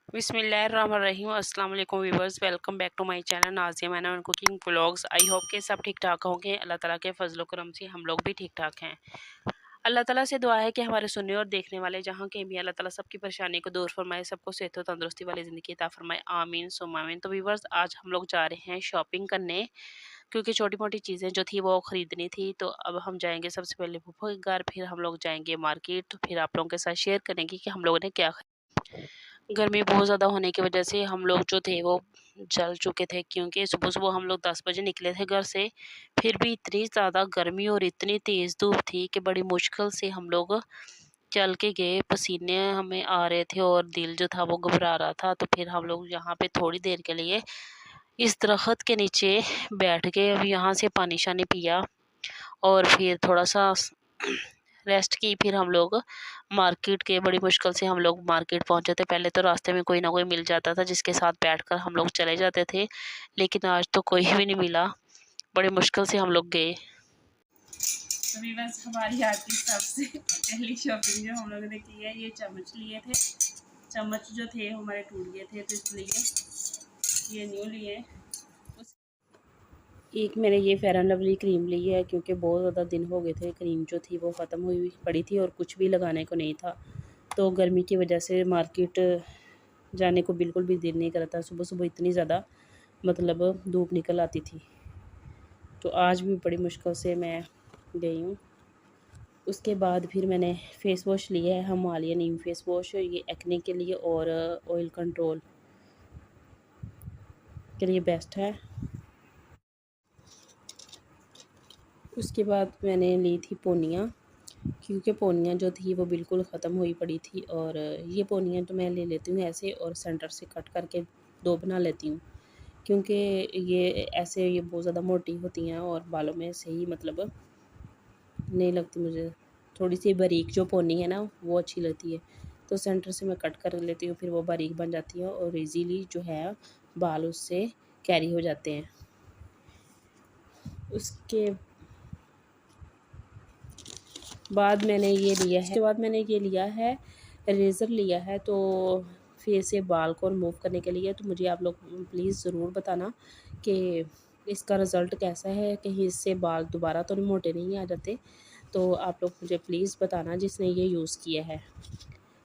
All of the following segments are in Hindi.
बिस्मिल्लाहिर्रहमानिर्रहीम अस्सलाम वालेकुम viewers, welcome back to my channel Nazia man and cooking vlogs. I hope कि सब ठीक ठाक होंगे। अल्लाह ताला के फजल करम से हम लोग भी ठीक ठाक हैं। अल्लाह ताला से दुआ है कि हमारे सुनने और देखने वाले जहाँ के भी अल्लाह ताला सबकी परेशानी को दूर फरमाए, सबको सेहत और तंदुरुस्ती वाली ज़िंदगी अता फरमाए, आमीन सुम्मा आमीन। तो व्यूवर्स, आज हम लोग जा रहे हैं शॉपिंग करने, क्योंकि छोटी मोटी चीज़ें जो थी वो ख़रीदनी थी। तो अब हम जाएंगे सबसे पहले फूफा के घर, फिर हम लोग जाएंगे मार्केट। तो फिर आप लोगों के साथ शेयर करेंगे कि हम लोगों ने क्या। गर्मी बहुत ज़्यादा होने की वजह से हम लोग जो थे वो जल चुके थे, क्योंकि सुबह-सुबह हम लोग 10 बजे निकले थे घर से। फिर भी इतनी ज़्यादा गर्मी और इतनी तेज़ धूप थी कि बड़ी मुश्किल से हम लोग चल के गए। पसीने हमें आ रहे थे और दिल जो था वो घबरा रहा था। तो फिर हम लोग यहाँ पे थोड़ी देर के लिए इस दरख्त के नीचे बैठ गए। अब यहाँ से पानी-शानी पिया और फिर थोड़ा-सा रेस्ट की। फिर हम लोग मार्केट गए। बड़ी मुश्किल से हम लोग मार्केट पहुँचे थे। पहले तो रास्ते में कोई ना कोई मिल जाता था जिसके साथ बैठकर हम लोग चले जाते थे, लेकिन आज तो कोई भी नहीं मिला। बड़ी मुश्किल से हम लोग गए। अभी बस हमारी आज की सबसे पहली शॉपिंग जो हम लोगों ने की है, ये चम्मच लिए थे। चम्मच जो थे हमारे टूट गए थे, तो इसलिए ये न्यू लिए। एक मैंने ये फेयर एंड लवली क्रीम ली है, क्योंकि बहुत ज़्यादा दिन हो गए थे। क्रीम जो थी वो ख़त्म हुई पड़ी थी और कुछ भी लगाने को नहीं था। तो गर्मी की वजह से मार्केट जाने को बिल्कुल भी दिल नहीं करता। सुबह सुबह इतनी ज़्यादा मतलब धूप निकल आती थी। तो आज भी बड़ी मुश्किल से मैं गई हूँ। उसके बाद फिर मैंने फ़ेस वॉश लिया है, हिमालयन नीम फ़ेस वॉश। ये एक्ने के लिए और ऑयल कंट्रोल के लिए बेस्ट है। उसके बाद मैंने ली थी पोनियाँ, क्योंकि पोनियाँ जो थी वो बिल्कुल ख़त्म हुई पड़ी थी। और ये पोनियाँ तो मैं ले लेती हूँ ऐसे और सेंटर से कट करके 2 बना लेती हूँ, क्योंकि ये ऐसे ये बहुत ज़्यादा मोटी होती हैं और बालों में सही मतलब नहीं लगती मुझे। थोड़ी सी बारीक जो पोनी है ना वो अच्छी लगती है। तो सेंटर से मैं कट कर लेती हूँ, फिर वो बारीक बन जाती है और इजीली जो है बाल उससे कैरी हो जाते हैं। उसके बाद मैंने ये लिया है रेज़र लिया है। तो फेस से बाल को रिमूव करने के लिए। तो मुझे आप लोग प्लीज़ ज़रूर बताना कि इसका रिज़ल्ट कैसा है, कहीं इससे बाल दोबारा तो मोटे नहीं आ जाते। तो आप लोग मुझे प्लीज़ बताना जिसने ये यूज़ किया है।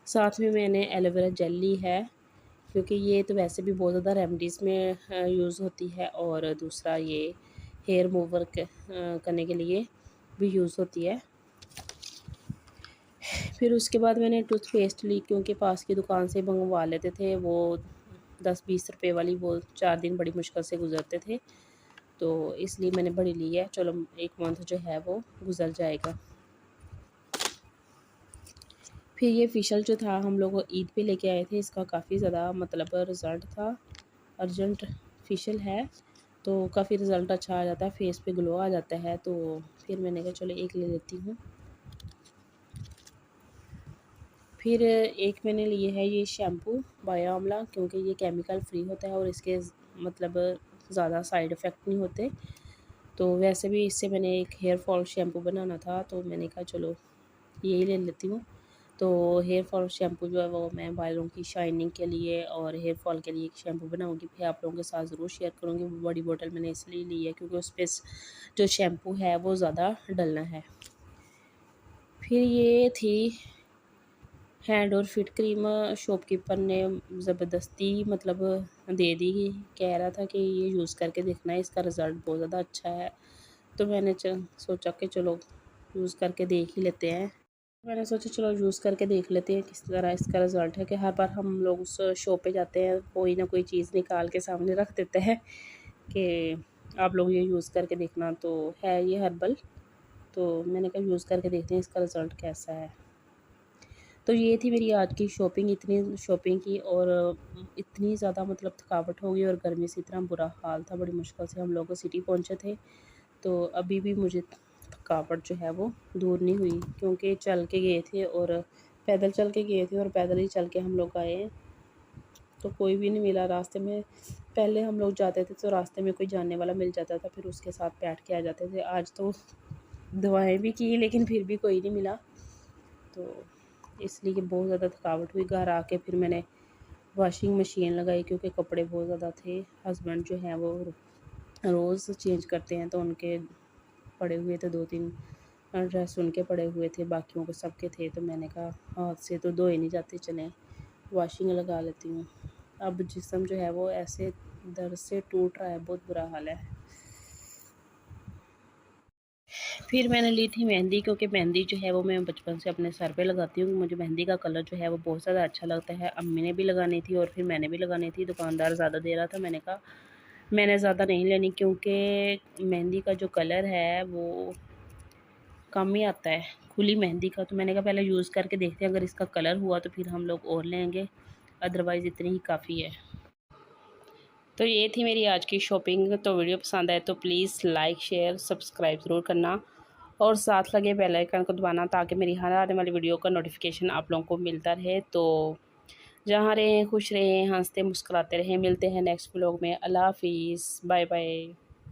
साथ में मैंने एलोवेरा जेल ली है, क्योंकि ये तो वैसे भी बहुत ज़्यादा रेमेडीज़ में यूज़ होती है और दूसरा ये हेयर मूवर करने के लिए भी यूज़ होती है। फिर उसके बाद मैंने टूथपेस्ट ली, क्योंकि पास की दुकान से मंगवा लेते थे वो 10-20 रुपए वाली, वो 4 दिन बड़ी मुश्किल से गुजरते थे। तो इसलिए मैंने बड़ी ली है। चलो 1 मंथ जो है वो गुजर जाएगा। फिर ये फ़ेशियल जो था हम लोग ईद पे लेके आए थे, इसका काफ़ी ज़्यादा मतलब रिज़ल्ट था। अर्जेंट फ़ेशियल है तो काफ़ी रिज़ल्ट अच्छा आ जाता है, फ़ेस पे ग्लो आ जाता है। तो फिर मैंने कहा चलो एक ले लेती हूँ। फिर एक मैंने लिए है ये शैम्पू बायो आमला, क्योंकि ये केमिकल फ्री होता है और इसके मतलब ज़्यादा साइड इफ़ेक्ट नहीं होते। तो वैसे भी इससे मैंने एक हेयर फॉल शैम्पू बनाना था, तो मैंने कहा चलो यही ले लेती हूँ। तो हेयर फॉल शैम्पू जो है वो मैं बालों की शाइनिंग के लिए और हेयर फॉल के लिए एक शैम्पू बनाऊँगी, फिर आप लोगों के साथ ज़रूर शेयर करूँगी। वो बड़ी बोतल मैंने इसलिए ली है क्योंकि उस पे जो शैम्पू है वो ज़्यादा डलना है। फिर ये थी हैंड और फिट क्रीम। शॉपकीपर ने ज़बरदस्ती मतलब दे दी, कह रहा था कि ये यूज़ करके देखना है, इसका रिज़ल्ट बहुत ज़्यादा अच्छा है। तो मैंने सोचा कि चलो यूज़ करके देख ही लेते हैं। मैंने सोचा चलो यूज़ करके देख लेते हैं किस तरह इसका रिज़ल्ट है, कि हर बार हम लोग उस शॉप पे जाते हैं कोई ना कोई चीज़ निकाल के सामने रख देते हैं कि आप लोग ये यूज़ करके देखना। तो है ये हर्बल, तो मैंने कहा यूज़ करके देखते हैं इसका रिज़ल्ट कैसा है। तो ये थी मेरी आज की शॉपिंग। इतनी शॉपिंग की और इतनी ज़्यादा मतलब थकावट हो गई और गर्मी से इतना बुरा हाल था, बड़ी मुश्किल से हम लोग सिटी पहुँचे थे। तो अभी भी मुझे थकावट जो है वो दूर नहीं हुई, क्योंकि चल के गए थे और पैदल चल के गए थे और पैदल ही चल के हम लोग आए हैं। तो कोई भी नहीं मिला रास्ते में। पहले हम लोग जाते थे तो रास्ते में कोई जानने वाला मिल जाता था, फिर उसके साथ बैठ के आ जाते थे। आज तो दुआएं भी की लेकिन फिर भी कोई नहीं मिला, तो इसलिए बहुत ज़्यादा थकावट हुई। घर आके फिर मैंने वॉशिंग मशीन लगाई क्योंकि कपड़े बहुत ज़्यादा थे। हस्बैंड जो हैं वो रोज़ चेंज करते हैं, तो उनके पड़े हुए थे 2-3 ड्रेस उनके पड़े हुए थे, बाकियों के सबके थे। तो मैंने कहा हाथ से तो धोए नहीं जाते, चलें वॉशिंग लगा लेती हूँ। अब जिस्म जो है वो ऐसे दर्द से टूट रहा है, बहुत बुरा हाल है। फिर मैंने ली थी मेहंदी, क्योंकि मेहंदी जो है वो मैं बचपन से अपने सर पे लगाती हूँ। मुझे मेहंदी का कलर जो है वो बहुत ज़्यादा अच्छा लगता है। अम्मी ने भी लगानी थी और फिर मैंने भी लगानी थी। दुकानदार ज़्यादा दे रहा था, मैंने कहा मैंने ज़्यादा नहीं लेनी, क्योंकि मेहंदी का जो कलर है वो कम ही आता है खुली मेहंदी का। तो मैंने कहा पहले यूज़ करके देखते हैं, अगर इसका कलर हुआ तो फिर हम लोग और लेंगे, अदरवाइज़ इतनी ही काफ़ी है। तो ये थी मेरी आज की शॉपिंग। तो वीडियो पसंद आए तो प्लीज़ लाइक शेयर सब्सक्राइब ज़रूर करना और साथ लगे बेल आइकन को दबाना, ताकि मेरी हर आने वाली वीडियो का नोटिफिकेशन आप लोगों को मिलता रहे। तो जहाँ रहें खुश रहें, हंसते मुस्कुराते रहें। मिलते हैं नेक्स्ट व्लॉग में। अल्लाह हाफिज़, बाय बाय।